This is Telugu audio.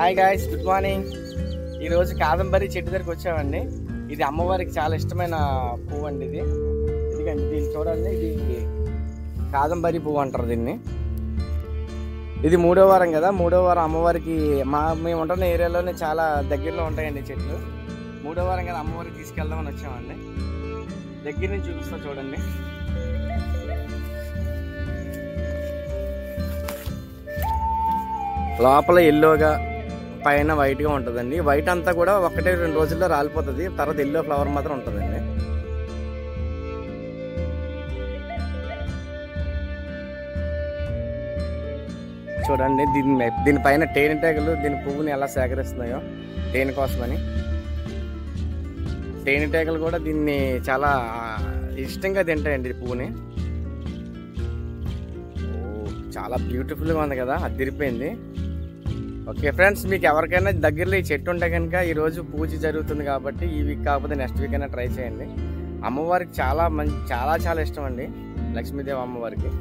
Hi guys, good morning. ఈరోజు కాదంబరి చెట్టు దగ్గరికి వచ్చామండి. ఇది అమ్మవారికి చాలా ఇష్టమైన పువ్వు అండి. ఇదిగండి, దీన్ని చూడండి. ఇది కాదంబరి పువ్వు అంటారు దీన్ని. ఇది 3వ వారం కదా, 3వ వారం అమ్మవారికి మేము ఉంటున్న ఏరియాలోనే చాలా దగ్గరలో ఉంటాయండి చెట్లు. 3వ వారం కదా, అమ్మవారికి తీసుకెళ్దామని వచ్చామండి. దగ్గర నుంచి చూపిస్తా చూడండి. లోపల ఎల్లోగా పైన వైట్గా ఉంటుందండి. వైట్ అంతా కూడా 1-2 రోజుల్లో రాలిపోతుంది. తర్వాత ఎల్లో ఫ్లవర్ మాత్రం ఉంటుందండి. చూడండి, దీనిపైన తేనెటీగలు దీని పువ్వుని ఎలా సేకరిస్తున్నాయో దేనికోసమని. తేనెటీగలు కూడా దీన్ని చాలా ఇష్టంగా తింటాయండి ఈ పువ్వుని. చాలా బ్యూటిఫుల్గా ఉంది కదా, అదిరిపోయింది. ఓకే ఫ్రెండ్స్, మీకు ఎవరికైనా దగ్గరలో ఈ చెట్టు ఉంటే కనుక ఈరోజు పూజ జరుగుతుంది కాబట్టి ఈ వీక్ కాకపోతే నెక్స్ట్ వీక్ అయినా ట్రై చేయండి. అమ్మవారికి చాలా ఇష్టం అండి, లక్ష్మీదేవి అమ్మవారికి.